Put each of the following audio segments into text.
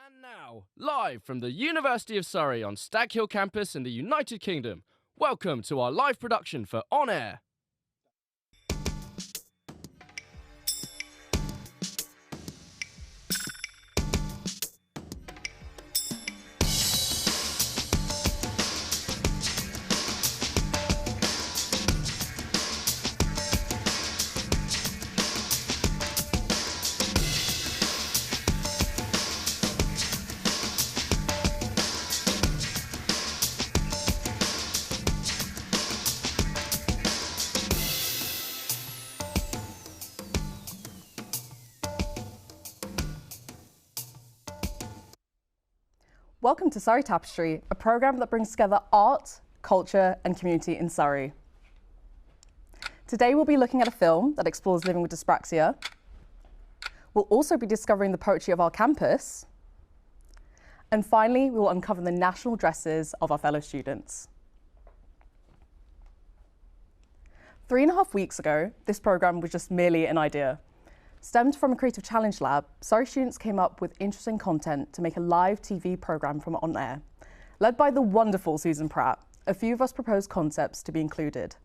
And now, live from the University of Surrey on Stag Hill campus in the United Kingdom, welcome to our live production for On Air. Welcome to Surrey Tapestry, a programme that brings together art, culture and community in Surrey. Today we'll be looking at a film that explores living with dyspraxia. We'll also be discovering the poetry of our campus. And finally, we will uncover the national dresses of our fellow students. 3.5 weeks ago, this programme was just merely an idea. Stemmed from a creative challenge lab, Surrey students came up with interesting content to make a live TV programme from On Air. Led by the wonderful Susan Pratt, a few of us proposed concepts to be included.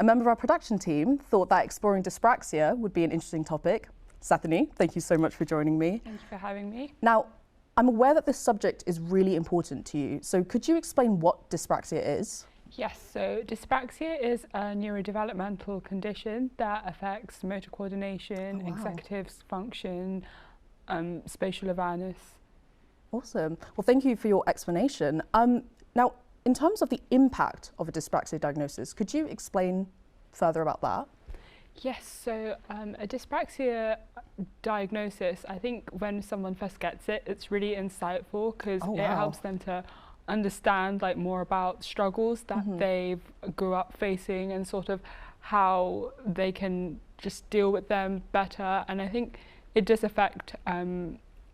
A member of our production team thought that exploring dyspraxia would be an interesting topic. Sathani, thank you so much for joining me. Thank you for having me. Now, I'm aware that this subject is really important to you, so could you explain what dyspraxia is? Yes, so dyspraxia is a neurodevelopmental condition that affects motor coordination, executive function, spatial awareness. Awesome. Well, thank you for your explanation. Now, in terms of the impact of a dyspraxia diagnosis, could you explain further about that? Yes, so a dyspraxia diagnosis, I think when someone first gets it, it's really insightful because it helps them to understand more about struggles that they've grew up facing and sort of how they can just deal with them better. And I think it does affect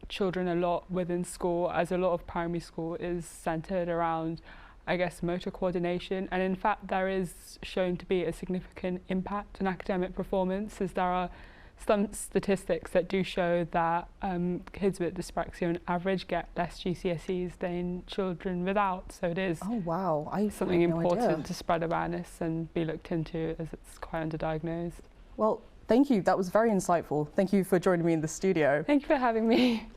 children a lot within school, as a lot of primary school is centered around, I guess, motor coordination. And in fact, there is shown to be a significant impact on academic performance, as there are some statistics that do show that kids with dyspraxia on average get less GCSEs than children without. So it is something important to spread awareness and be looked into, as it's quite underdiagnosed. Well, thank you. That was very insightful. Thank you for joining me in the studio. Thank you for having me.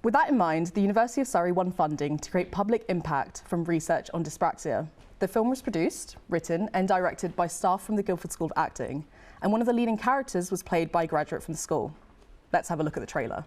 With that in mind, the University of Surrey won funding to create public impact from research on dyspraxia. The film was produced, written and directed by staff from the Guildford School of Acting, and one of the leading characters was played by a graduate from the school. Let's have a look at the trailer.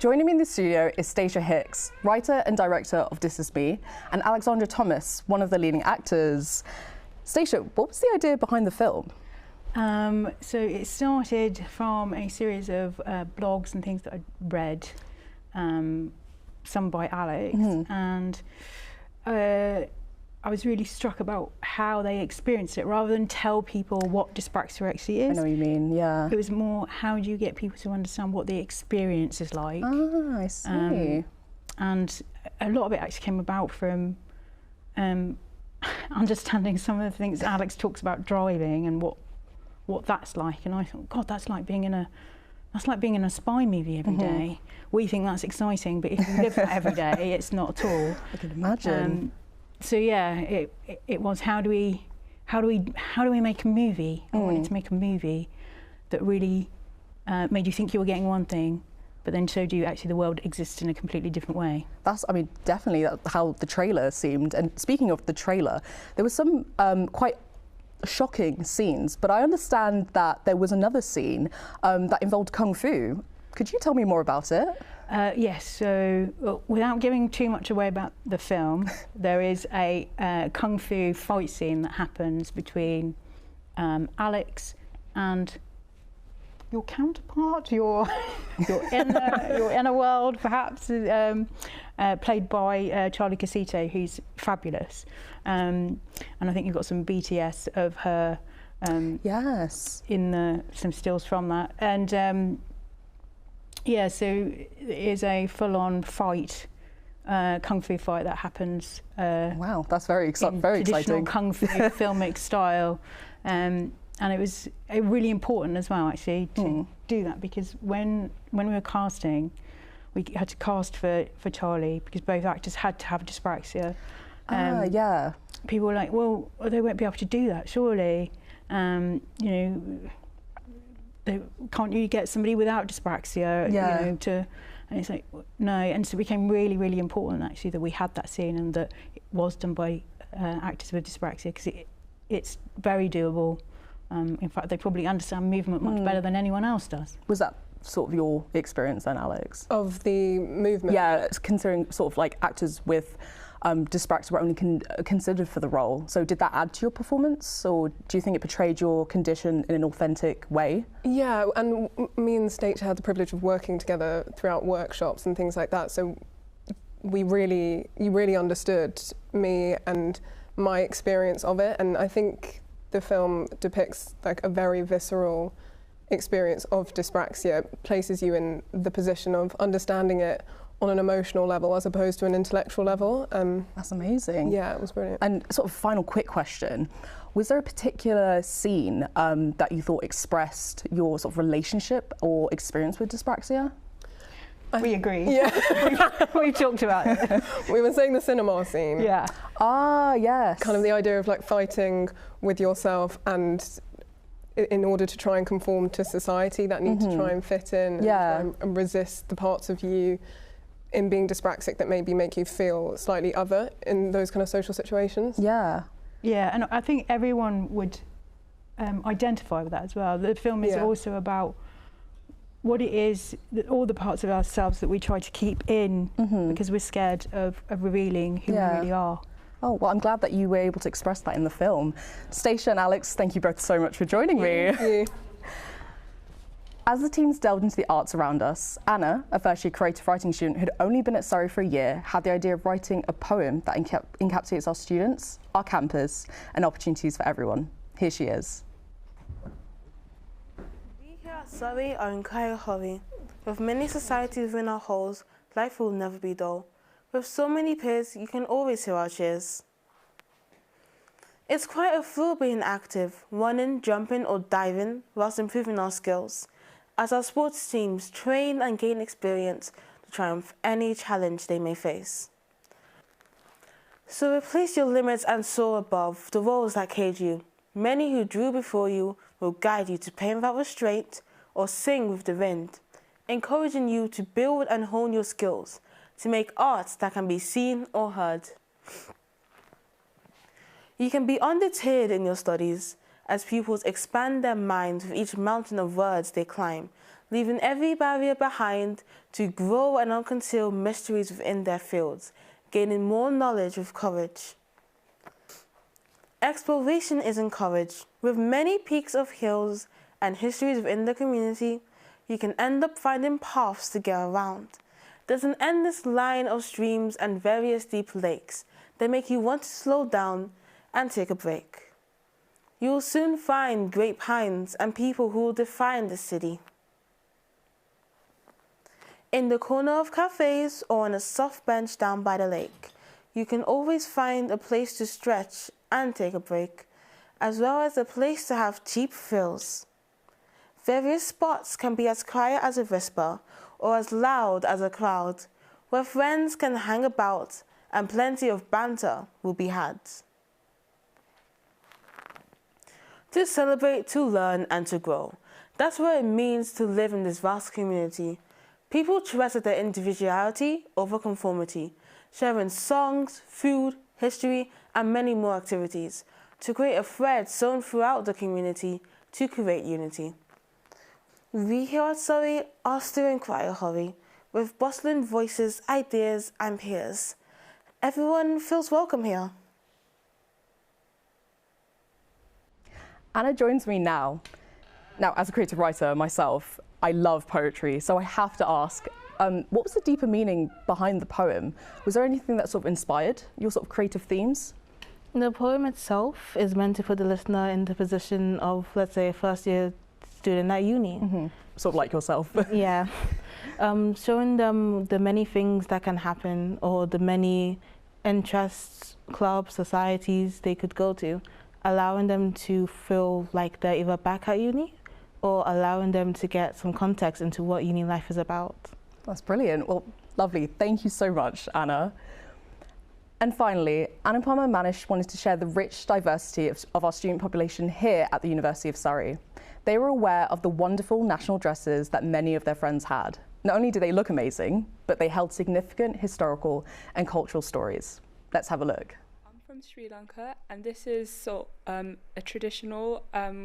Joining me in the studio is Stacia Hicks, writer and director of This Is Me, and Alexandra Thomas, one of the leading actors. Stacia, what was the idea behind the film? So it started from a series of blogs and things that I'd read, some by Alex, and I was really struck about how they experienced it, rather than tell people what dyspraxia actually is. I know what you mean, yeah. It was more, how do you get people to understand what the experience is like? Ah, I see. And a lot of it actually came about from understanding some of the things Alex talks about driving and what that's like. And I thought, God, that's like being in a spy movie every day. We think that's exciting, but if you live that every day, it's not at all. I can imagine. So yeah, it was, how do we make a movie? I wanted to make a movie that really made you think you were getting one thing, but then showed you actually the world exists in a completely different way. That's, I mean, definitely how the trailer seemed. And speaking of the trailer, there was some quite shocking scenes, but I understand that there was another scene that involved Kung Fu. Could you tell me more about it? Yes, so without giving too much away about the film, there is a kung fu fight scene that happens between Alex and your counterpart, your inner world, perhaps, played by Charlie Casito, who's fabulous. And I think you've got some BTS of her. Yes. In some stills from that, and yeah, so it is a full-on fight, kung fu fight that happens. Wow, that's very exciting. Traditional kung fu filmic style, and it was really important as well, actually, to do that, because when we were casting, we had to cast for Charlie because both actors had to have dyspraxia. Yeah. People were like, well, they won't be able to do that, surely. You know, can't you get somebody without dyspraxia? Yeah. You know, and it's like, no. And so it became really, really important, actually, that we had that scene and that it was done by actors with dyspraxia, because it's very doable. In fact, they probably understand movement much better than anyone else does. Was that sort of your experience then, Alex? Of the movement? Yeah, considering sort of like actors with dyspraxia were only considered for the role. So did that add to your performance, or do you think it portrayed your condition in an authentic way? Yeah, and me and the stage had the privilege of working together throughout workshops and things like that. So you really understood me and my experience of it. And I think the film depicts like a very visceral experience of dyspraxia. It places you in the position of understanding it on an emotional level as opposed to an intellectual level. That's amazing. Yeah, it was brilliant. And sort of final quick question, was there a particular scene that you thought expressed your sort of relationship or experience with dyspraxia? We agree. Yeah. We've talked about it. We were saying the cinema scene. Yeah. Ah, yes. Kind of the idea of like fighting with yourself and in order to try and conform to society that need to try and fit in and resist the parts of you in being dyspraxic that maybe make you feel slightly other in those kind of social situations. Yeah. Yeah, and I think everyone would identify with that as well. The film is also about what it is, all the parts of ourselves that we try to keep in because we're scared of revealing who we really are. Oh, well, I'm glad that you were able to express that in the film. Stacia and Alex, thank you both so much for joining me. Thank you. As the teams delved into the arts around us, Anna, a first-year creative writing student who'd only been at Surrey for a year, had the idea of writing a poem that encapsulates our students, our campus, and opportunities for everyone. Here she is. We here at Surrey are in quite a hurry. With many societies within our halls, life will never be dull. With so many peers, you can always hear our cheers. It's quite a thrill being active, running, jumping or diving whilst improving our skills, as our sports teams train and gain experience to triumph any challenge they may face. So replace your limits and soar above the walls that cage you. Many who drew before you will guide you to paint without restraint or sing with the wind, encouraging you to build and hone your skills to make art that can be seen or heard. You can be undeterred in your studies as pupils expand their minds with each mountain of words they climb, leaving every barrier behind to grow and unconceal mysteries within their fields, gaining more knowledge with courage. Exploration is encouraged. With many peaks of hills and histories within the community, you can end up finding paths to get around. There's an endless line of streams and various deep lakes that make you want to slow down and take a break. You will soon find great pines and people who will define the city. In the corner of cafes or on a soft bench down by the lake, you can always find a place to stretch and take a break, as well as a place to have cheap thrills. Various spots can be as quiet as a whisper or as loud as a crowd, where friends can hang about and plenty of banter will be had. To celebrate, to learn and to grow. That's what it means to live in this vast community. People treasure their individuality over conformity, sharing songs, food, history and many more activities to create a thread sewn throughout the community to create unity. We here at Surrey are still in quite a hurry. with bustling voices, ideas and peers. Everyone feels welcome here. Anna joins me now. Now, as a creative writer myself, I love poetry, so I have to ask, what was the deeper meaning behind the poem? Was there anything that sort of inspired your sort of creative themes? The poem itself is meant to put the listener in the position of, let's say, a first-year student at uni. Mm-hmm. Sort of like yourself. Yeah. Showing them the many things that can happen, or the many interests, clubs, societies they could go to, allowing them to feel like they're either back at uni or allowing them to get some context into what uni life is about. That's brilliant. Well, lovely. Thank you so much, Anna. And finally, Anupama Manish wanted to share the rich diversity of our student population here at the University of Surrey. They were aware of the wonderful national dresses that many of their friends had. Not only did they look amazing, but they held significant historical and cultural stories. Let's have a look. I'm from Sri Lanka, and this is a traditional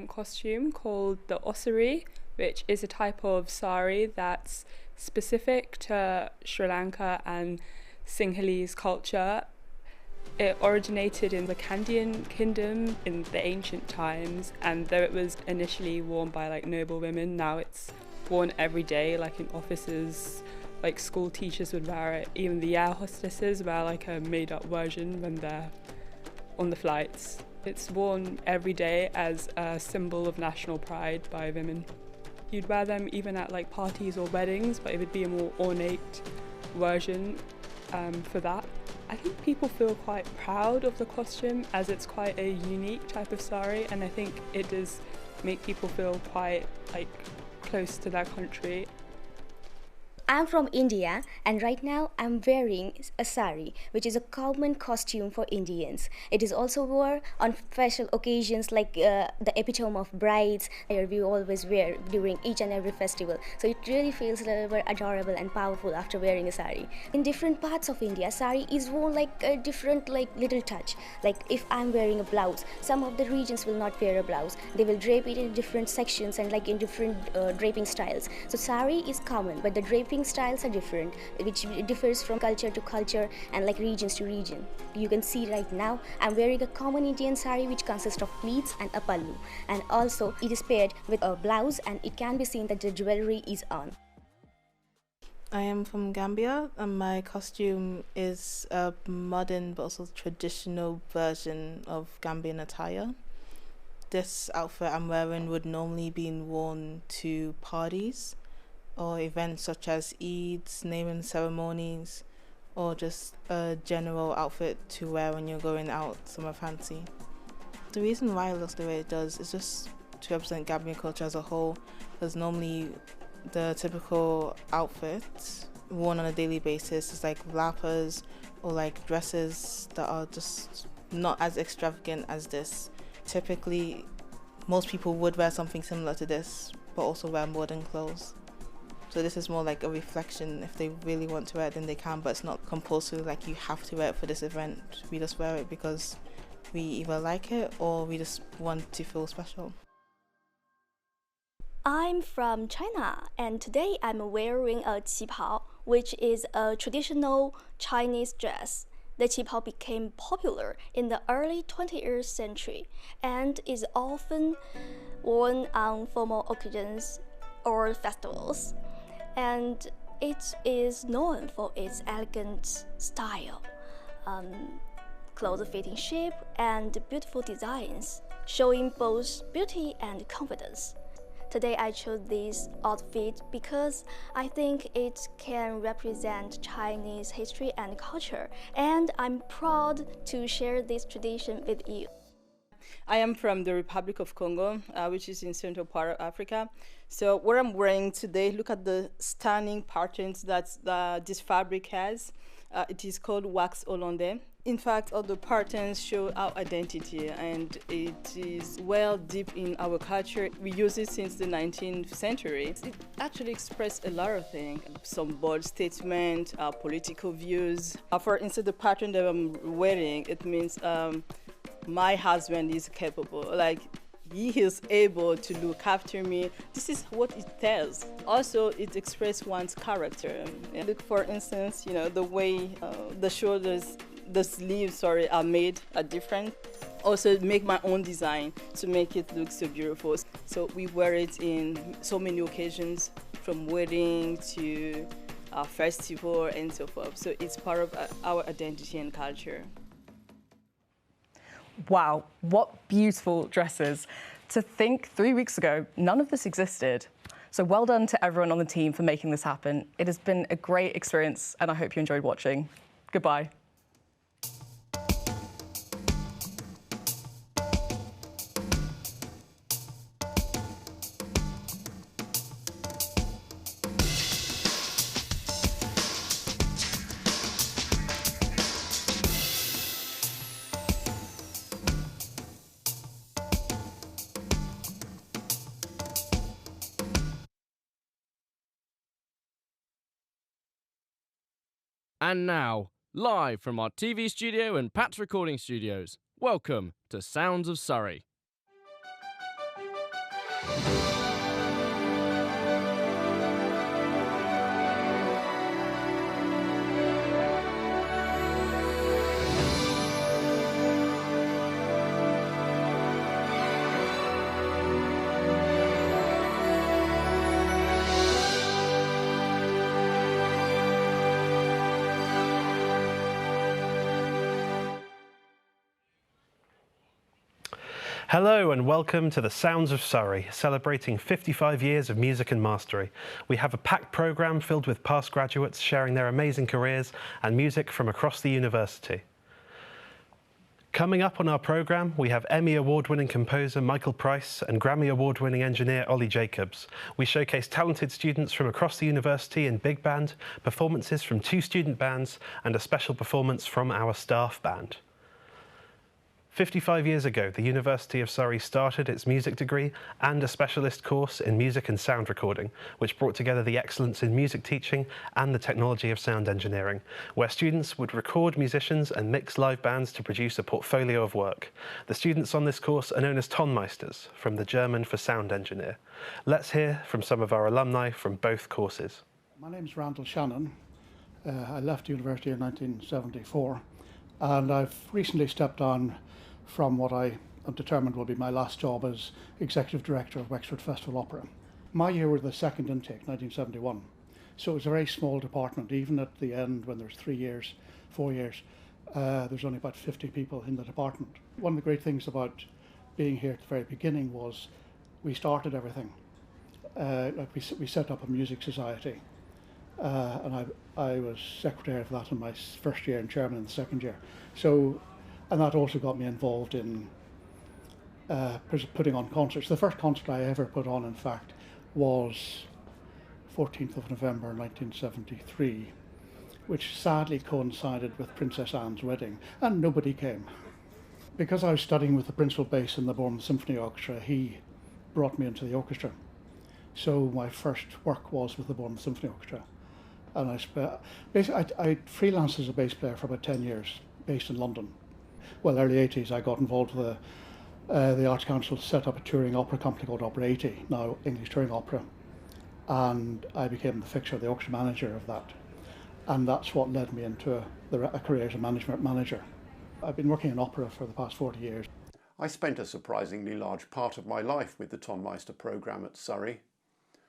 costume called the osari, which is a type of sari that's specific to Sri Lanka and Sinhalese culture. It originated in the Kandyan kingdom in the ancient times, and though it was initially worn by like noble women, now it's worn every day, like in offices, like school teachers would wear it. Even the air hostesses wear like a made-up version when they're on the flights. It's worn every day as a symbol of national pride by women. You'd wear them even at like parties or weddings, but it would be a more ornate version for that. I think people feel quite proud of the costume as it's quite a unique type of sari, and I think it does make people feel quite like close to their country. I'm from India, and right now I'm wearing a sari, which is a common costume for Indians. It is also worn on special occasions like the epitome of brides, where we always wear during each and every festival. So it really feels a little bit adorable and powerful after wearing a sari. In different parts of India, sari is worn like a different little touch. Like if I'm wearing a blouse, some of the regions will not wear a blouse. They will drape it in different sections and like in different draping styles. So sari is common, but the draping styles are different, which differs from culture to culture and like regions to region. You can see right now I'm wearing a common Indian sari which consists of pleats and a pallu, and also it is paired with a blouse, and it can be seen that the jewelry is on. I am from Gambia, and my costume is a modern but also traditional version of Gambian attire. This outfit I'm wearing would normally be worn to parties or events such as Eids, naming ceremonies, or just a general outfit to wear when you're going out somewhere fancy. The reason why it looks the way it does is just to represent Gambian culture as a whole, because normally the typical outfits worn on a daily basis is like wrappers or like dresses that are just not as extravagant as this. Typically, most people would wear something similar to this, but also wear modern clothes. So this is more like a reflection. If they really want to wear it, then they can, but it's not compulsory, like you have to wear it for this event. We just wear it because we either like it or we just want to feel special. I'm from China, and today I'm wearing a qipao, which is a traditional Chinese dress. The qipao became popular in the early 20th century and is often worn on formal occasions or festivals. And it is known for its elegant style, close-fitting shape, and beautiful designs, showing both beauty and confidence. Today I chose this outfit because I think it can represent Chinese history and culture, and I'm proud to share this tradition with you. I am from the Republic of Congo, which is in central part of Africa. So what I'm wearing today, look at the stunning patterns that this fabric has. It is called wax hollandais. In fact, all the patterns show our identity, and it is well deep in our culture. We use it since the 19th century. It actually expresses a lot of things, some bold statements, political views. For instance, the pattern that I'm wearing, it means my husband is capable. Like, He is able to look after me. This is what it tells. Also, it expresses one's character. Look, for instance, the way the shoulders, the sleeves, are made are different. Also, make my own design to make it look so beautiful. So we wear it in so many occasions, from wedding to our festival and so forth. So it's part of our identity and culture. Wow, what beautiful dresses. To think 3 weeks ago, none of this existed. So well done to everyone on the team for making this happen. It has been a great experience and I hope you enjoyed watching. Goodbye. And now, live from our TV studio and Pat's recording studios, welcome to Sounds of Surrey. Hello and welcome to the Sounds of Surrey, celebrating 55 years of music and mastery. We have a packed programme filled with past graduates sharing their amazing careers and music from across the university. Coming up on our programme, we have Emmy Award-winning composer Michael Price and Grammy Award-winning engineer Ollie Jacobs. We showcase talented students from across the university in big band, performances from 2 student bands and a special performance from our staff band. 55 years ago, the University of Surrey started its music degree and a specialist course in music and sound recording, which brought together the excellence in music teaching and the technology of sound engineering, where students would record musicians and mix live bands to produce a portfolio of work. The students on this course are known as Tonmeisters, from the German for sound engineer. Let's hear from some of our alumni from both courses. My name is Randall Shannon. I left university in 1974, and I've recently stepped on from what I am determined will be my last job as Executive Director of Wexford Festival Opera. My year was the second intake, 1971, so it was a very small department. Even at the end, when there's 3 years, 4 years, there's only about 50 people in the department. One of the great things about being here at the very beginning was we started everything. We set up a music society, and I was secretary of that in my first year and chairman in the second year. And that also got me involved in putting on concerts. The first concert I ever put on, in fact, was 14th of November 1973, which sadly coincided with Princess Anne's wedding, and nobody came. Because I was studying with the principal bass in the Bournemouth Symphony Orchestra, he brought me into the orchestra. So my first work was with the Bournemouth Symphony Orchestra. And I freelanced as a bass player for about 10 years, based in London. Well, early 80s, I got involved with the Arts Council to set up a touring opera company called Opera 80, now English Touring Opera. And I became the fixture, the orchestra manager of that. And that's what led me into a career as a management manager. I've been working in opera for the past 40 years. I spent a surprisingly large part of my life with the Tonmeister programme at Surrey.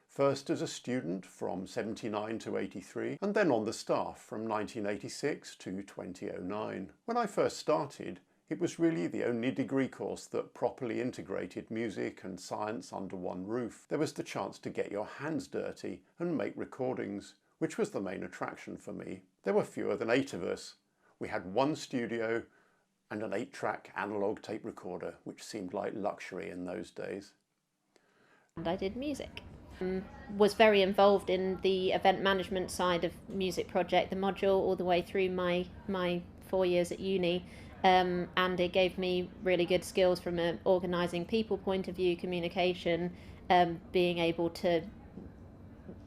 First as a student from 79 to 83, and then on the staff from 1986 to 2009. When I first started, it was really the only degree course that properly integrated music and science under one roof. There was the chance to get your hands dirty and make recordings, which was the main attraction for me. There were fewer than 8 of us. We had one studio and an 8-track analogue tape recorder, which seemed like luxury in those days. And I did music. Was very involved in the event management side of music project, the module, all the way through my 4 years at uni, and it gave me really good skills from an organising people point of view, communication, being able to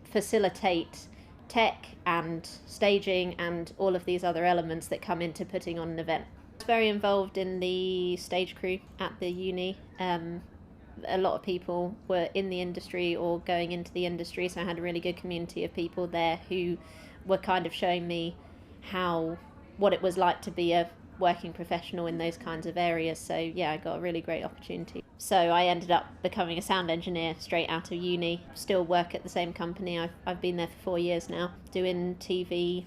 facilitate tech and staging and all of these other elements that come into putting on an event. I was very involved in the stage crew at the uni, a lot of people were in the industry or going into the industry, so I had a really good community of people there who were kind of showing me what it was like to be a working professional in those kinds of areas. So yeah, I got a really great opportunity. So I ended up becoming a sound engineer straight out of uni. Still work at the same company. I've been there for 4 years now, doing TV,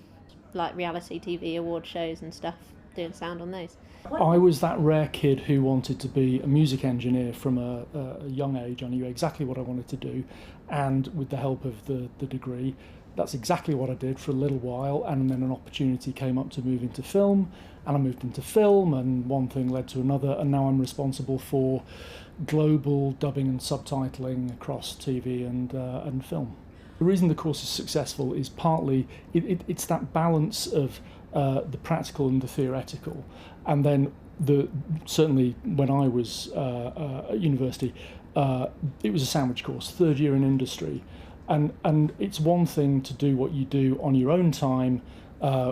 like reality TV award shows and stuff, doing sound on those. I was that rare kid who wanted to be a music engineer from a young age. I knew exactly what I wanted to do, and with the help of the degree, that's exactly what I did for a little while, and then an opportunity came up to move into film, and I moved into film, and one thing led to another, and now I'm responsible for global dubbing and subtitling across TV and film. The reason the course is successful is partly it's that balance of the practical and the theoretical, and then certainly when I was at university, it was a sandwich course, third year in industry. And it's one thing to do what you do on your own time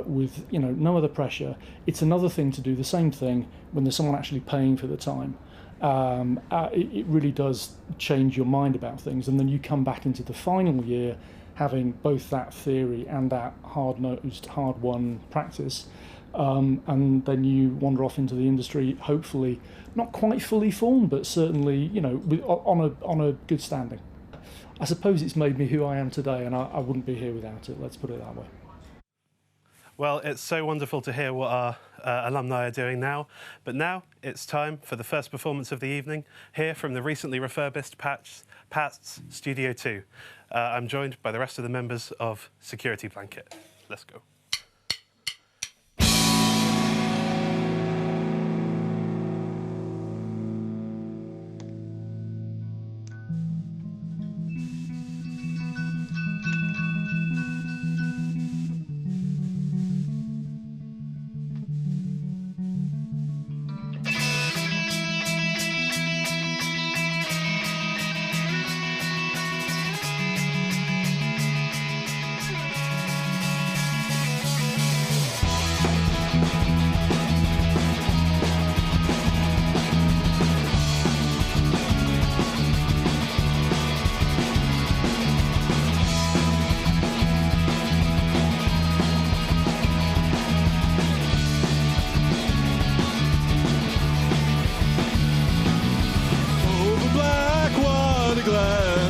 with no other pressure. It's another thing to do the same thing when there's someone actually paying for the time. It really does change your mind about things, and then you come back into the final year having both that theory and that hard-nosed, hard-won practice, and then you wander off into the industry, hopefully not quite fully formed, but certainly on a good standing. I suppose it's made me who I am today, and I wouldn't be here without it, let's put it that way. Well, it's so wonderful to hear what our alumni are doing now. But now it's time for the first performance of the evening, here from the recently refurbished Pat's Studio 2. I'm joined by the rest of the members of Security Blanket. Let's go.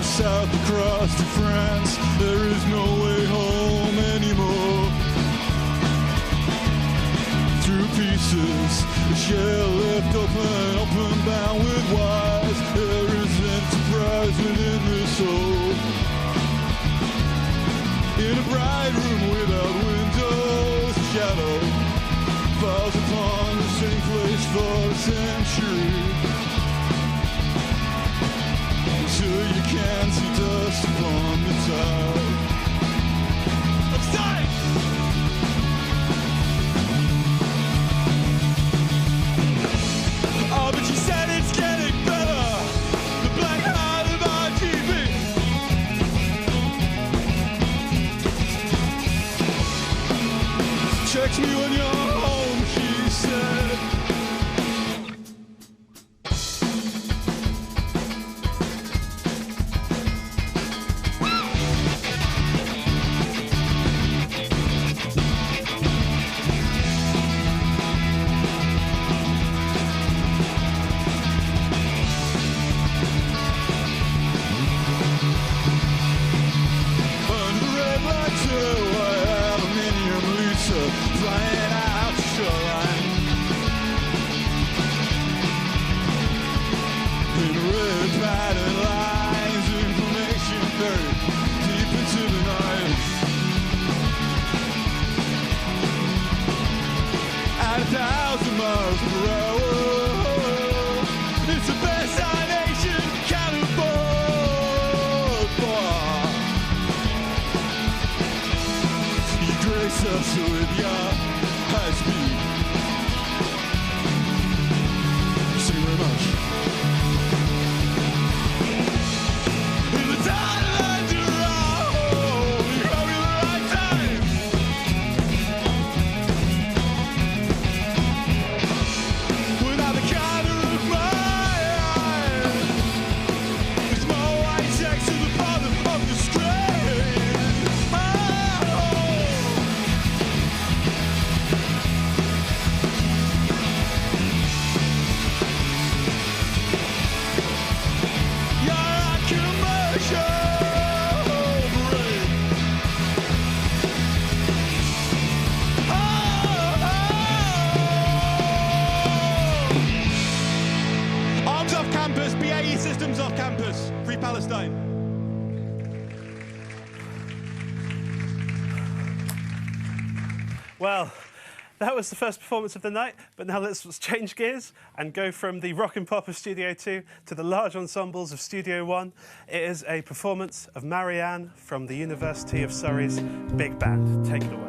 South across to France, there is no way home anymore. Through pieces, a shell left open bound with wires. There is enterprise within the soul. In a bright room without windows, a shadow falls upon the same place for a century. Till you can't see dust upon the tide. Let's die! Oh, but you said it's getting better. The black heart of RGB. Text me when you're home, she said. Flying out campus. Free Palestine. Well, that was the first performance of the night, but now let's change gears and go from the rock and pop of Studio 2 to the large ensembles of Studio 1. It is a performance of Marianne from the University of Surrey's Big Band. Take it away.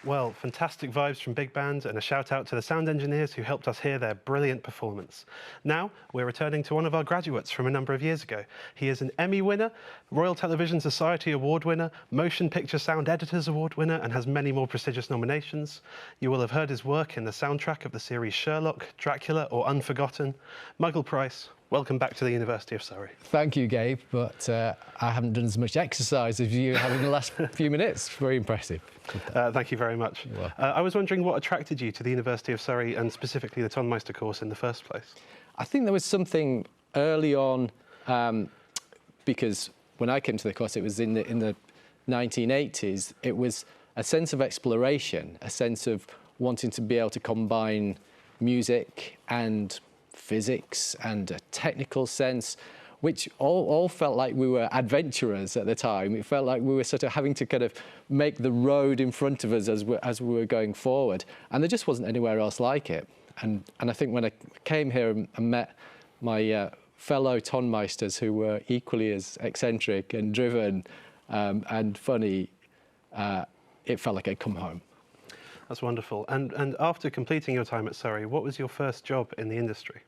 Well, fantastic vibes from Big Band, and a shout out to the sound engineers who helped us hear their brilliant performance. Now, we're returning to one of our graduates from a number of years ago. He is an Emmy winner, Royal Television Society Award winner, Motion Picture Sound Editors Award winner, and has many more prestigious nominations. You will have heard his work in the soundtrack of the series Sherlock, Dracula, or Unforgotten. Michael Price, welcome back to the University of Surrey. Thank you, Gabe, but I haven't done as much exercise as you have in the last few minutes. Very impressive. Thank you very much. I was wondering what attracted you to the University of Surrey and specifically the Tonmeister course in the first place? I think there was something early on, because when I came to the course, it was in the 1980s. It was a sense of exploration, a sense of wanting to be able to combine music and physics and a technical sense which all felt like we were adventurers at the time. It felt like we were sort of having to kind of make the road in front of us as we were going forward. And there just wasn't anywhere else like it. And I think when I came here and met my fellow tonmeisters who were equally as eccentric and driven and funny, it felt like I'd come home. That's wonderful. And after completing your time at Surrey, what was your first job in the industry?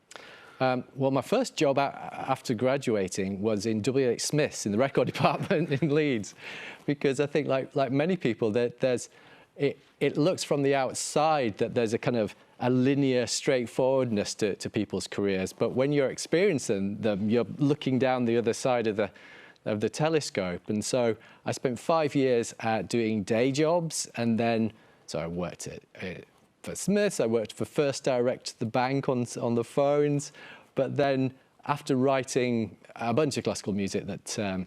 Well, my first job after graduating was in W.H. Smith's in the record department in Leeds, because I think, like many people, it looks from the outside that there's a kind of a linear straightforwardness to people's careers, but when you're experiencing them, you're looking down the other side of the telescope. And so I spent 5 years doing day jobs, and then so I worked for Smith's, I worked for First Direct, the bank on the phones, but then after writing a bunch of classical music that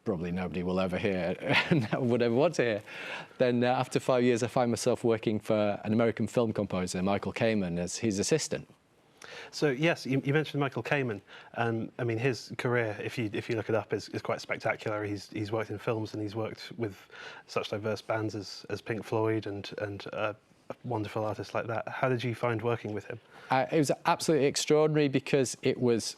probably nobody will ever hear, would ever want to hear, then after 5 years I find myself working for an American film composer, Michael Kamen, as his assistant. So yes, you mentioned Michael Kamen. I mean, his career, if you look it up, is quite spectacular. He's worked in films, and he's worked with such diverse bands as Pink Floyd and a wonderful artist like that. How did you find working with him? It was absolutely extraordinary, because it was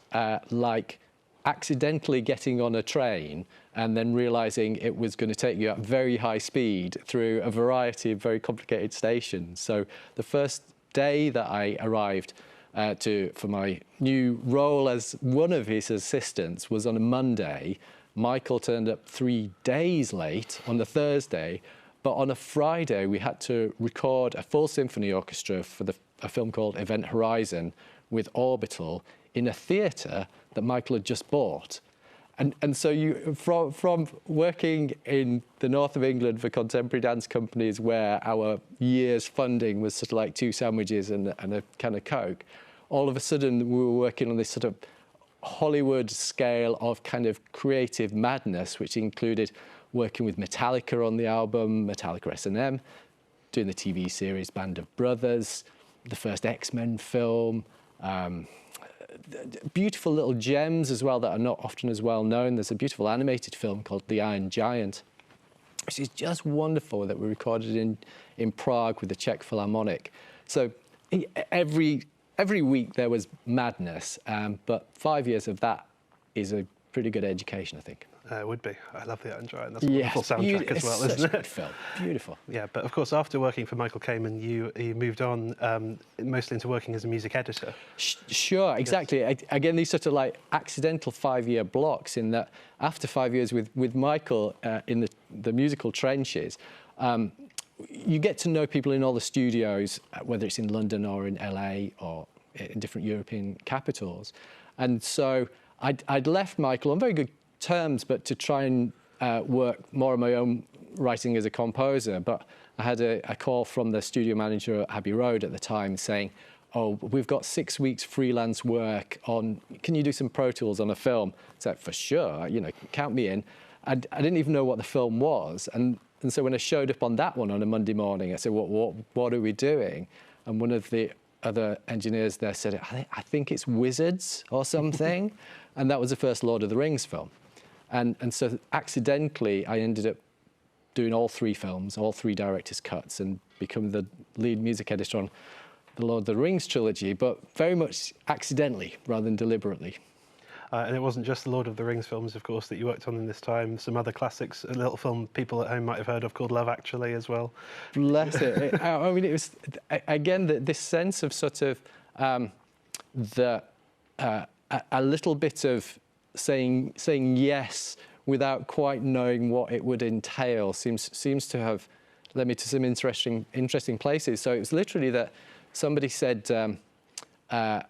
like accidentally getting on a train and then realising it was going to take you at very high speed through a variety of very complicated stations. So the first day that I arrived for my new role as one of his assistants was on a Monday. Michael turned up 3 days late on the Thursday, but on a Friday we had to record a full symphony orchestra for a film called Event Horizon with Orbital in a theatre that Michael had just bought. And so you, from working in the north of England for contemporary dance companies where our year's funding was sort of like 2 sandwiches and a can of Coke, all of a sudden we were working on this sort of Hollywood scale of kind of creative madness, which included working with Metallica on the album, Metallica S&M, doing the TV series Band of Brothers, the first X-Men film, beautiful little gems as well that are not often as well known. There's a beautiful animated film called The Iron Giant, which is just wonderful, that we recorded in Prague with the Czech Philharmonic. So every week there was madness, but 5 years of that is a pretty good education, I think. It would be. I love The Iron Giant. That's a wonderful soundtrack as well, isn't it? Good film. Beautiful. Yeah, but of course, after working for Michael Kamen, you moved on mostly into working as a music editor. Sure, exactly. Yes. Again, these sort of like accidental 5-year blocks, in that after 5 years with Michael in the musical trenches, you get to know people in all the studios, whether it's in London or in LA or in different European capitals. And so I'd left Michael on very good terms, but to try and work more on my own writing as a composer. But I had a call from the studio manager at Abbey Road at the time saying, oh, we've got 6 weeks freelance work on, can you do some Pro Tools on a film? I said, for sure, you know, count me in. And I didn't even know what the film was. And so when I showed up on that one on a Monday morning, I said, what are we doing? And one of the other engineers there said, I think it's Wizards or something. And that was the first Lord of the Rings film. And so accidentally, I ended up doing all 3 films, all 3 director's cuts, and become the lead music editor on the Lord of the Rings trilogy, but very much accidentally rather than deliberately. And it wasn't just the Lord of the Rings films, of course, that you worked on in this time. Some other classics, a little film people at home might have heard of called Love Actually as well. Bless it. I mean, it was, again, this sense of sort of a little bit of saying yes without quite knowing what it would entail seems to have led me to some interesting places. So it was literally that somebody said that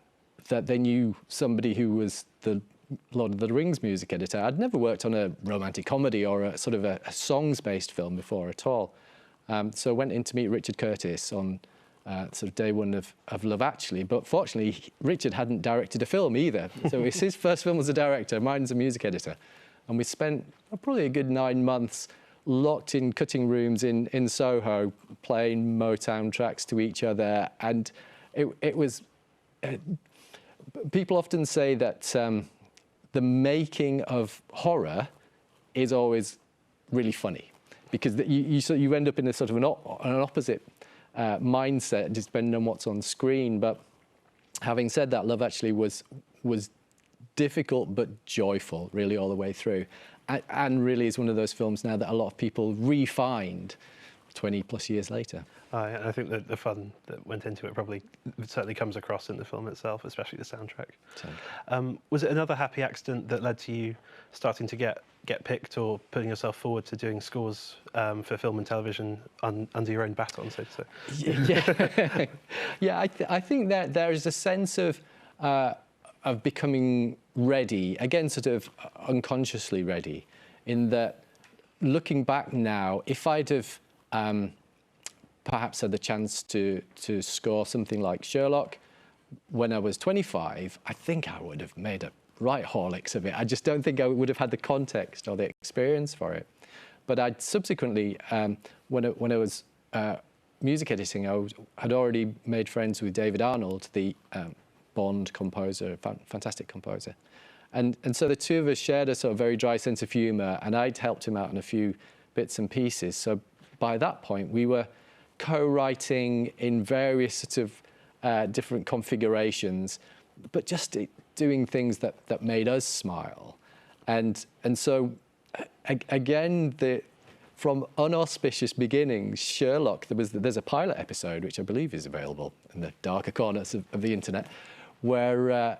they knew somebody who was the Lord of the Rings music editor. I'd never worked on a romantic comedy or a sort of a songs-based film before at all. So I went in to meet Richard Curtis on sort of day one of Love Actually, but fortunately Richard hadn't directed a film either. So it's his first film as a director, mine's a music editor. And we spent probably a good 9 months locked in cutting rooms in Soho, playing Motown tracks to each other. And it was, people often say that the making of horror is always really funny, because you end up in a sort of an opposite mindset depending on what's on screen. But having said that, Love Actually was difficult but joyful really all the way through, and really is one of those films now that a lot of people re-find 20 plus years later. I think that the fun that went into it probably certainly comes across in the film itself, especially the soundtrack. Was it another happy accident that led to you starting to get picked or putting yourself forward to doing scores for film and television under your own baton, so to say? Yeah, I think that there is a sense of becoming ready, again, sort of unconsciously ready, in that looking back now, if I'd have perhaps had the chance to score something like Sherlock when I was 25, I think I would have made a right Horlicks of it. I just don't think I would have had the context or the experience for it. But I'd subsequently, when I was music editing, I had already made friends with David Arnold, the Bond composer, fantastic composer. And so the two of us shared a sort of very dry sense of humour, and I'd helped him out on a few bits and pieces. So by that point, we were co-writing in various sort of different configurations, but just doing things that made us smile. And so, again, from unauspicious beginnings, Sherlock, there's a pilot episode, which I believe is available in the darker corners of the internet, where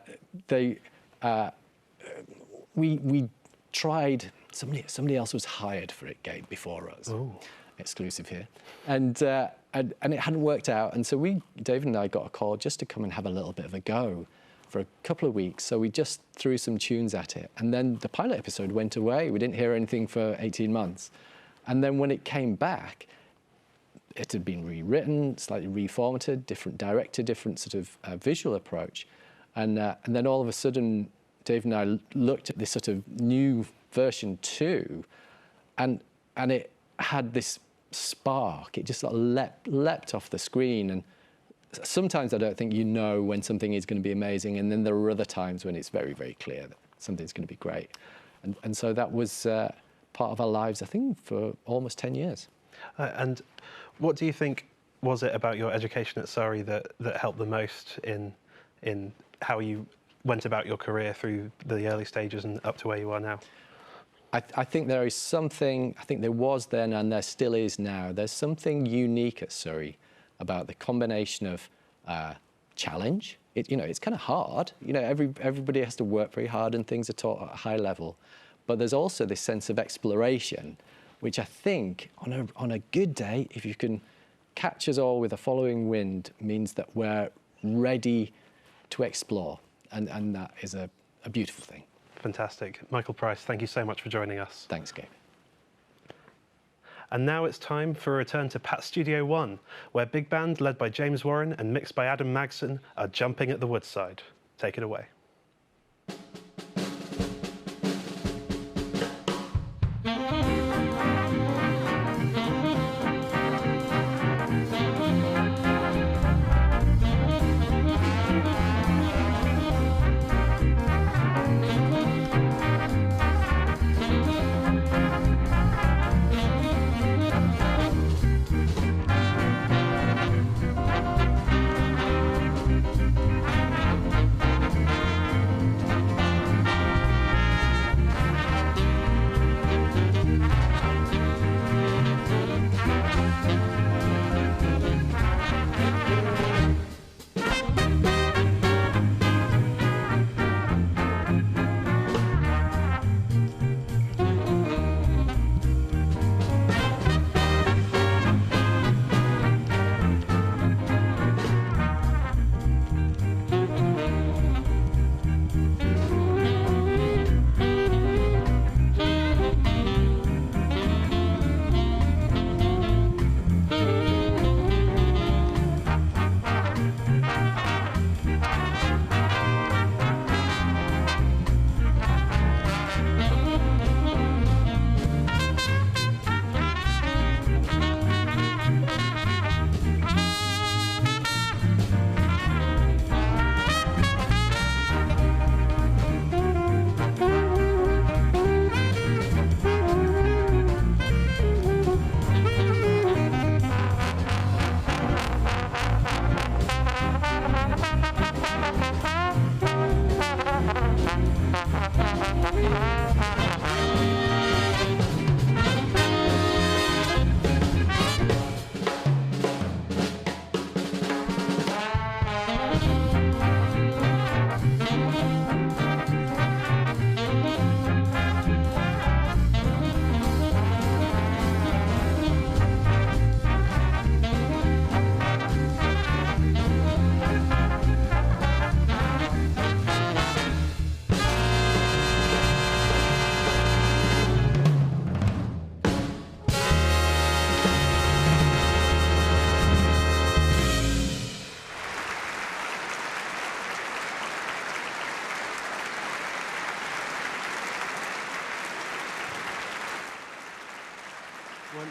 we tried, somebody else was hired for it, Gabe, before us. Ooh. Exclusive here, and it hadn't worked out, and so David and I got a call just to come and have a little bit of a go for a couple of weeks. So we just threw some tunes at it, and then the pilot episode went away. We didn't hear anything for 18 months, and then when it came back, it had been rewritten, slightly reformatted, different director, different sort of visual approach, and then all of a sudden, Dave and I looked at this sort of new version 2, and it had this spark. It just sort of leapt off the screen, and sometimes I don't think you know when something is going to be amazing, and then there are other times when it's very, very clear that something's going to be great. And so that was part of our lives, I think, for almost 10 years. And what do you think was it about your education at Surrey that helped the most in how you went about your career through the early stages and up to where you are now? I think there is something, I think there was then and there still is now, there's something unique at Surrey about the combination of challenge. It's kind of hard. Everybody has to work very hard and things are taught at a high level. But there's also this sense of exploration, which I think on a good day, if you can catch us all with a following wind, means that we're ready to explore. And that is a beautiful thing. Fantastic. Michael Price, thank you so much for joining us. Thanks, Gabe. And now it's time for a return to Pat Studio 1, where big band led by James Warren and mixed by Adam Magson are jumping at the woodside. Take it away.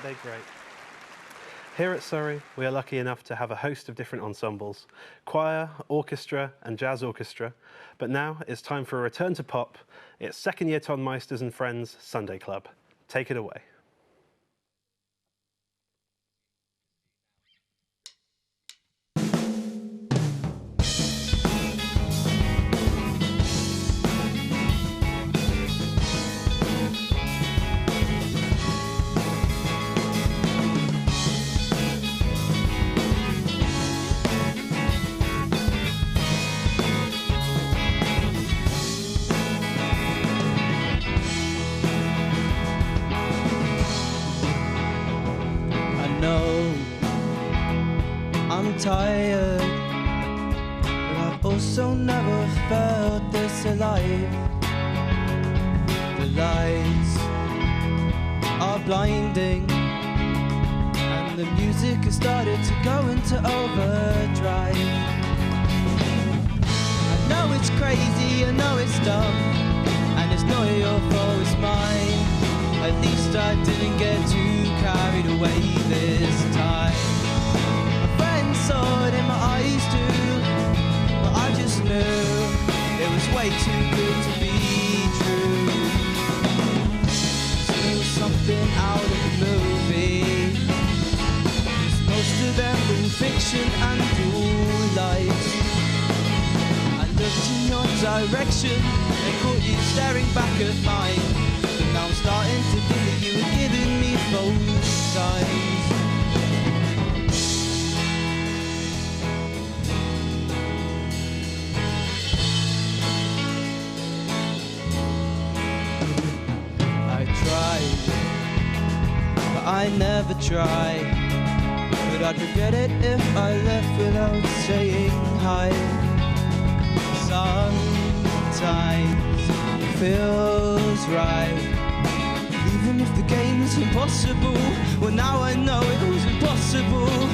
Okay, great. Here at Surrey, we are lucky enough to have a host of different ensembles, choir, orchestra and jazz orchestra. But now it's time for a return to pop. It's second year Tonmeisters and Friends Sunday Club. Take it away. Tired, but I've also never felt this alive. The lights are blinding, and the music has started to go into overdrive. I know it's crazy, I know it's dumb, and it's not your fault, it's mine. At least I didn't get too carried away this time. Saw it in my eyes too, but I just knew it was way too good to be true. There was something out of the movie, 'cause most of them were fiction and real life. I looked in your direction and caught you staring back at mine, and now I'm starting to think that you were giving me false signs. I never try, but I'd regret it if I left without saying hi. Sometimes it feels right, even if the game's impossible. Well, now I know it was impossible,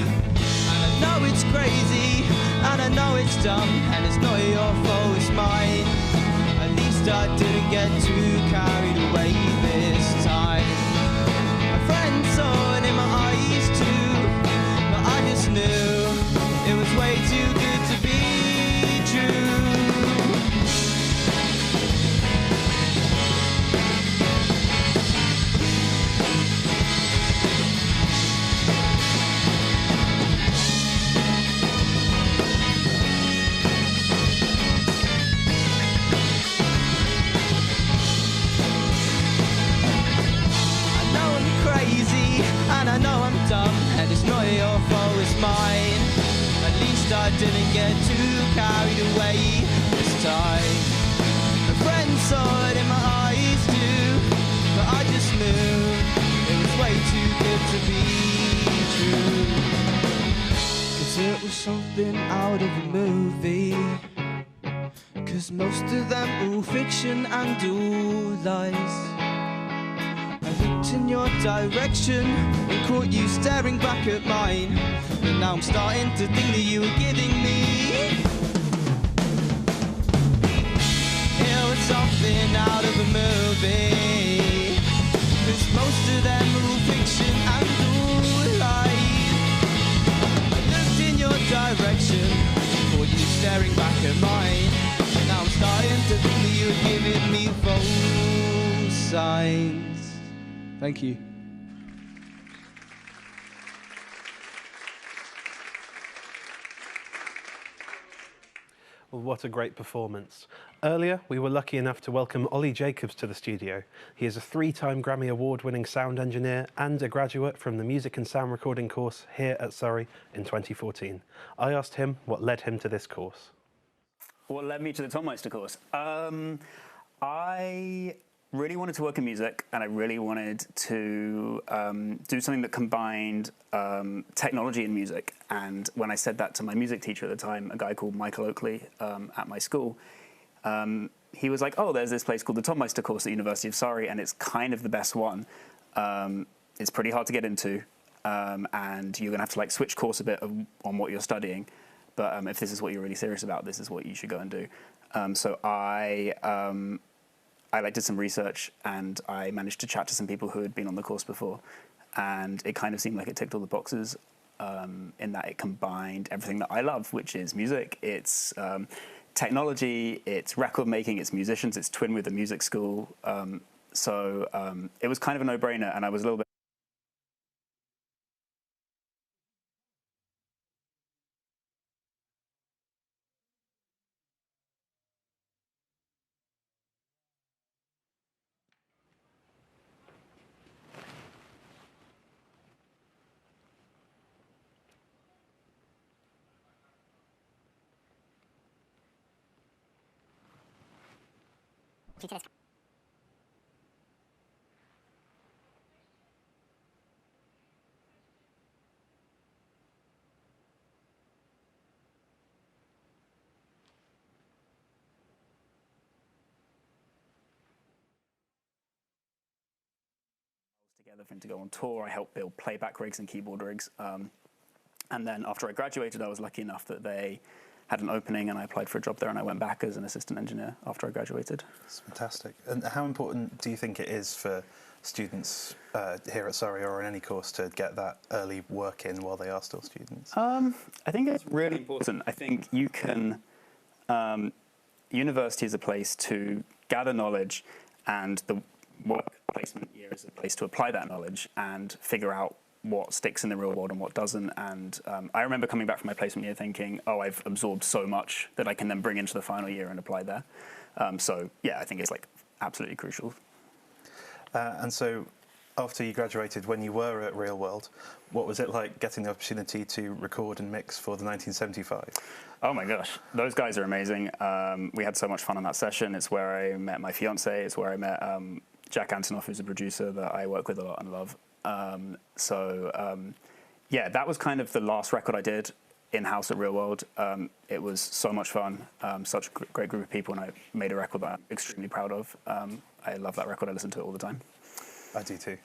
and I know it's crazy, and I know it's dumb, and it's not your fault, it's mine. At least I didn't get too carried away this time. Saw it in my eyes too, but I just knew it was way too good to be true. And I know I'm dumb, and it's not your fault, it's mine. At least I didn't get too carried away this time. A friend saw it in my eyes too, but I just knew it was way too good to be true. 'Cause it was something out of a movie, 'cause most of them all fiction and all lies. I looked in your direction and caught you staring back at mine, and now I'm starting to think that you were giving me. It was something out of a movie, 'cause most of them are all fiction and all lies. I looked in your direction, caught you staring back at mine, and now I'm starting to think that you were giving me false signs. Thank you. Well, what a great performance. Earlier, we were lucky enough to welcome Ollie Jacobs to the studio. He is a 3-time Grammy Award-winning sound engineer and a graduate from the Music and Sound Recording course here at Surrey in 2014. I asked him what led him to this course. What led me to the Tonmeister course? I really wanted to work in music, and I really wanted to do something that combined technology and music. And when I said that to my music teacher at the time, a guy called Michael Oakley at my school, he was like, oh, there's this place called the Tonmeister course at the University of Surrey, and it's kind of the best one. It's pretty hard to get into, and you're going to have to like switch course a bit on what you're studying. But if this is what you're really serious about, this is what you should go and do. So I did some research, and I managed to chat to some people who had been on the course before. and it kind of seemed like it ticked all the boxes in that it combined everything that I love, which is music, it's technology, it's record making, it's musicians, it's twin with a music school. So it was kind of a no-brainer, and I was a little bit together for him to go on tour. I helped build playback rigs and keyboard rigs. And then after I graduated, I was lucky enough that they had an opening and I applied for a job there, and I went back as an assistant engineer after I graduated. That's fantastic. And how important do you think it is for students here at Surrey or in any course to get that early work in while they are still students? I think it's really important. I think you can, university is a place to gather knowledge, and the work placement year is a place to apply that knowledge and figure out what sticks in the real world and what doesn't. And I remember coming back from my placement year thinking, oh, I've absorbed so much that I can then bring into the final year and apply there. So yeah, I think it's like absolutely crucial. And so after you graduated, when you were at Real World, what was it like getting the opportunity to record and mix for the 1975? Oh my gosh, those guys are amazing. We had so much fun on that session. It's where I met my fiance. It's where I met Jack Antonoff, who's a producer that I work with a lot and love. Yeah, that was kind of the last record I did in-house at Real World. It was so much fun, such a great group of people, and I made a record that I'm extremely proud of. I love that record. I listen to it all the time. I do too.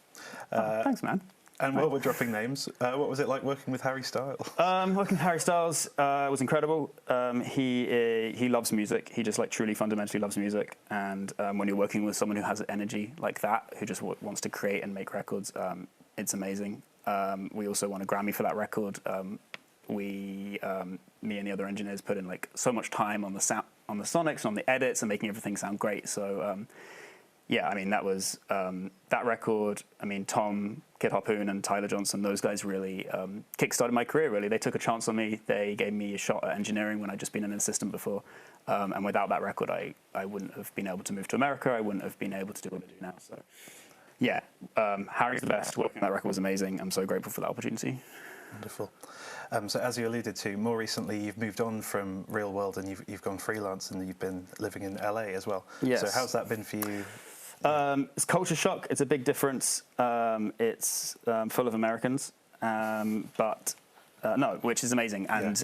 Thanks, man. And while we're dropping names, what was it like working with Harry Styles? Working with Harry Styles was incredible. He loves music. He just like truly fundamentally loves music. And when you're working with someone who has energy like that, who just wants to create and make records, it's amazing. We also won a Grammy for that record. Me and the other engineers put in like so much time on the sonics, on the edits, and making everything sound great. So yeah, I mean, that was that record. I mean, Tom, Kid Harpoon, and Tyler Johnson, those guys really kick-started my career, really. They took a chance on me. They gave me a shot at engineering when I'd just been an assistant before. And without that record, I wouldn't have been able to move to America. I wouldn't have been able to do what I do now. So, yeah, Harry's the best. Working on that record was amazing. I'm so grateful for that opportunity. Wonderful. So as you alluded to, more recently you've moved on from Real World and you've gone freelance, and you've been living in LA as well. Yes. So how's that been for you? It's culture shock. It's a big difference. It's full of Americans, but no, which is amazing. And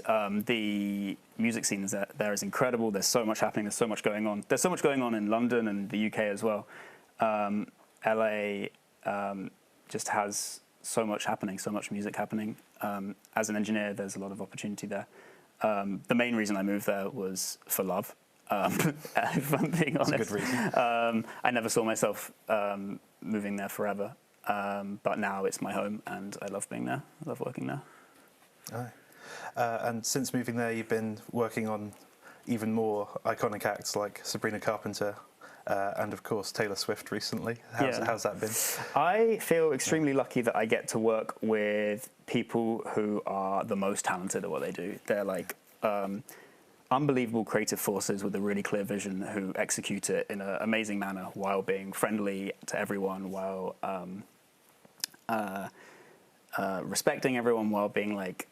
the music scene there is incredible. There's so much happening. There's so much going on. There's so much going on in London and the UK as well. LA just has so much happening, so much music happening. As an engineer, there's a lot of opportunity there. The main reason I moved there was for love. If I'm being honest. That's a good reason. I never saw myself moving there forever, but now it's my home, and I love being there. I love working there. And since moving there, you've been working on even more iconic acts like Sabrina Carpenter and, of course, Taylor Swift recently. How's that been? I feel extremely lucky that I get to work with people who are the most talented at what they do. They're like unbelievable creative forces with a really clear vision who execute it in an amazing manner while being friendly to everyone, while respecting everyone, while being like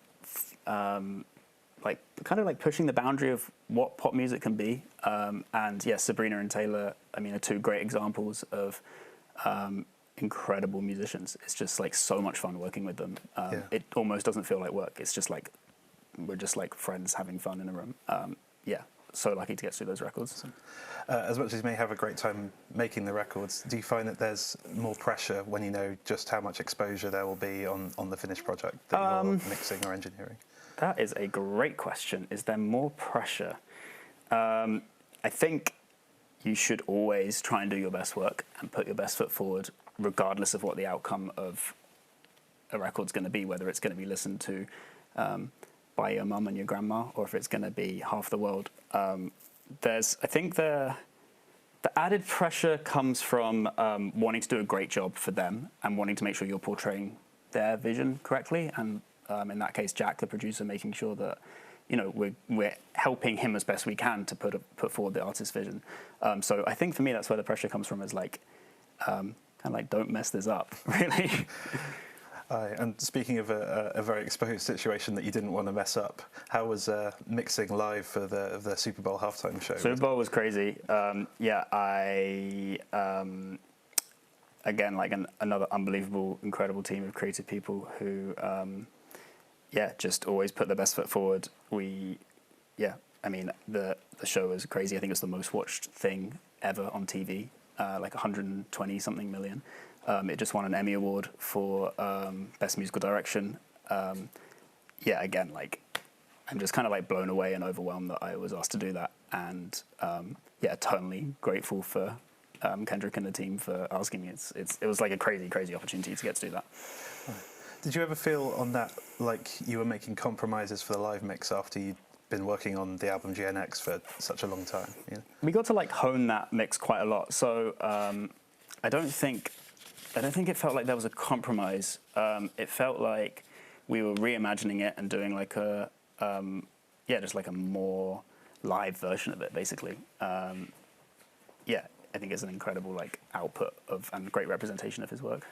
kind of like pushing the boundary of what pop music can be. And yes, Sabrina and Taylor, I mean, are two great examples of incredible musicians. It's just like so much fun working with them. It almost doesn't feel like work. It's just like we're just like friends having fun in a room. Yeah, so lucky to get through those records. As much as you may have a great time making the records, do you find that there's more pressure when you know just how much exposure there will be on the finished project that you're mixing or engineering? That is a great question. Is there more pressure? I think you should always try and do your best work and put your best foot forward, regardless of what the outcome of a record's going to be, whether it's going to be listened to by your mum and your grandma, or if it's going to be half the world. I think the added pressure comes from wanting to do a great job for them and wanting to make sure you're portraying their vision correctly. And in that case, Jack, the producer, making sure that we're helping him as best we can to put forward the artist's vision. So I think for me, that's where the pressure comes from, is like, kind of like, don't mess this up, really. And speaking of a very exposed situation that you didn't want to mess up, how was mixing live for the Super Bowl halftime show? Super Bowl was crazy. Again, like another unbelievable, incredible team of creative people who, just always put their best foot forward. The show was crazy. I think it's the most watched thing ever on TV, like 120 something million. It just won an Emmy Award for Best Musical Direction. Again, like, I'm just kind of like blown away and overwhelmed that I was asked to do that. And eternally grateful for Kendrick and the team for asking me. It was like a crazy, crazy opportunity to get to do that. Did you ever feel on that like you were making compromises for the live mix after you'd been working on the album GNX for such a long time? Yeah. We got to like hone that mix quite a lot. So I don't think it felt like there was a compromise. It felt like we were reimagining it and doing like just like a more live version of it, basically. I think it's an incredible like output of and great representation of his work.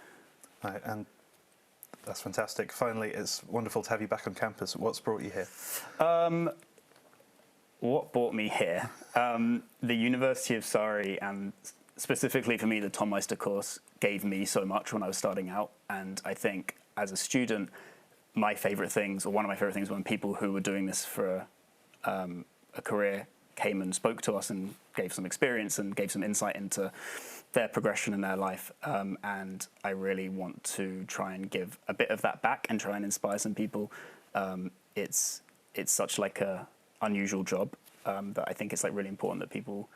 Right, and that's fantastic. Finally, it's wonderful to have you back on campus. What's brought you here? What brought me here? The University of Surrey, and specifically for me, the Tom Meister course, gave me so much when I was starting out. And I think as a student, one of my favourite things, when people who were doing this for a career came and spoke to us and gave some experience and gave some insight into their progression in their life. And I really want to try and give a bit of that back and try and inspire some people. It's such like a unusual job that I think it's like really important that people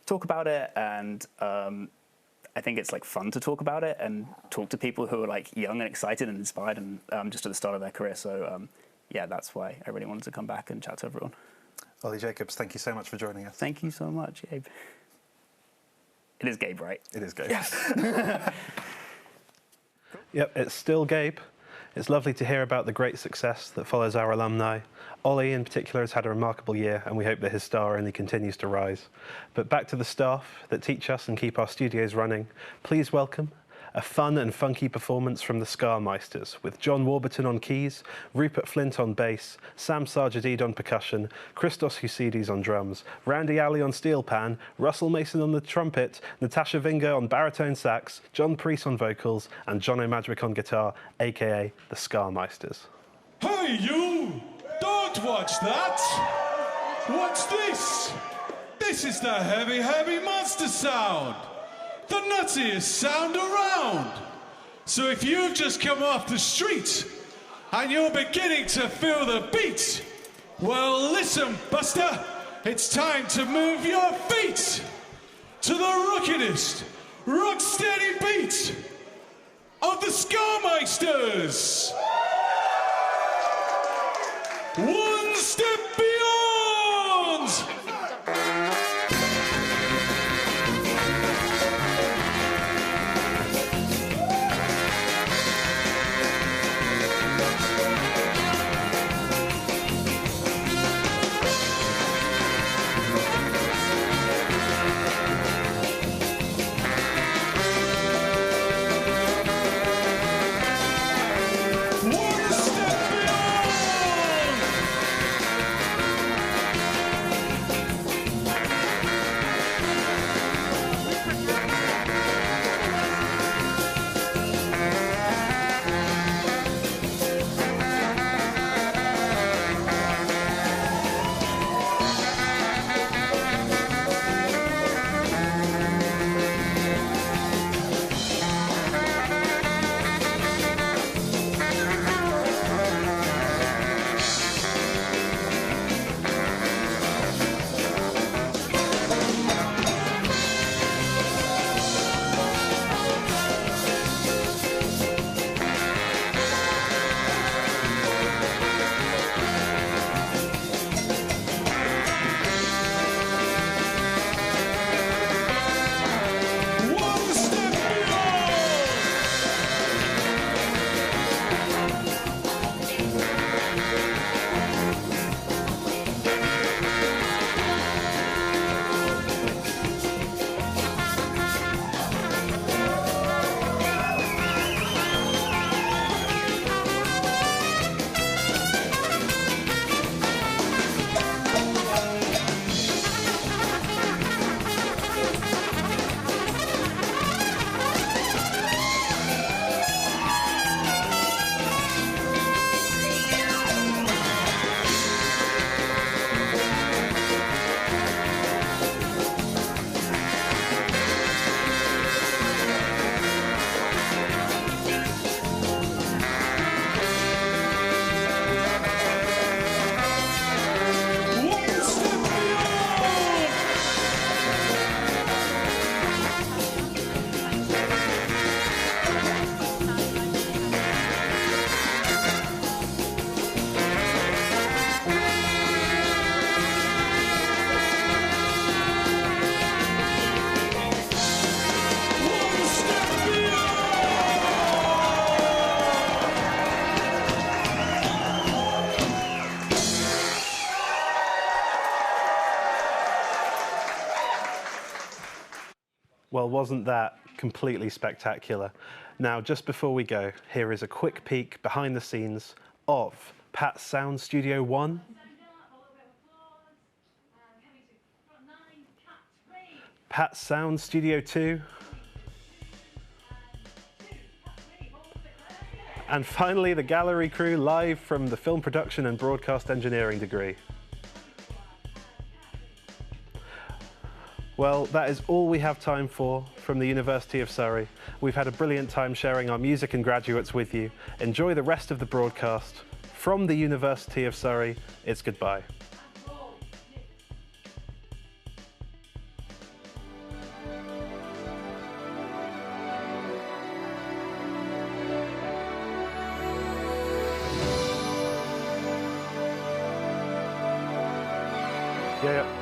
talk about it. And I think it's like fun to talk about it and talk to people who are like young and excited and inspired and just at the start of their career. So that's why I really wanted to come back and chat to everyone. Ollie Jacobs, thank you so much for joining us. Thank you so much, Gabe. It is Gabe, right? It is Gabe. Yes. Yep, it's still Gabe. It's lovely to hear about the great success that follows our alumni. Ollie, in particular, has had a remarkable year, and we hope that his star only continues to rise. But back to the staff that teach us and keep our studios running. Please welcome a fun and funky performance from the Scarmeisters, with John Warburton on keys, Rupert Flint on bass, Sam Sarjadid on percussion, Christos Husidis on drums, Randy Alley on steel pan, Russell Mason on the trumpet, Natasha Vinga on baritone sax, John Priest on vocals, and John O'Madrick on guitar, aka the Scarmeisters. Hey, you! Don't watch that! What's this? This is the heavy, heavy monster sound! The nuttiest sound around! So if you've just come off the street and you're beginning to feel the beat, well, listen, Buster, it's time to move your feet to the rockinest, rock-steady beat of the Scarmeisters! One step beyond! Well, wasn't that completely spectacular? Now, just before we go, here is a quick peek behind the scenes of Pat's Sound Studio 1, Pat's Sound Studio 2, and finally the gallery crew live from the Film Production and Broadcast Engineering degree. Well, that is all we have time for from the University of Surrey. We've had a brilliant time sharing our music and graduates with you. Enjoy the rest of the broadcast. From the University of Surrey, it's goodbye. Yeah.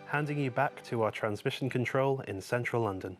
Handing you back to our transmission control in central London.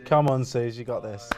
Come on, Suze, you got this.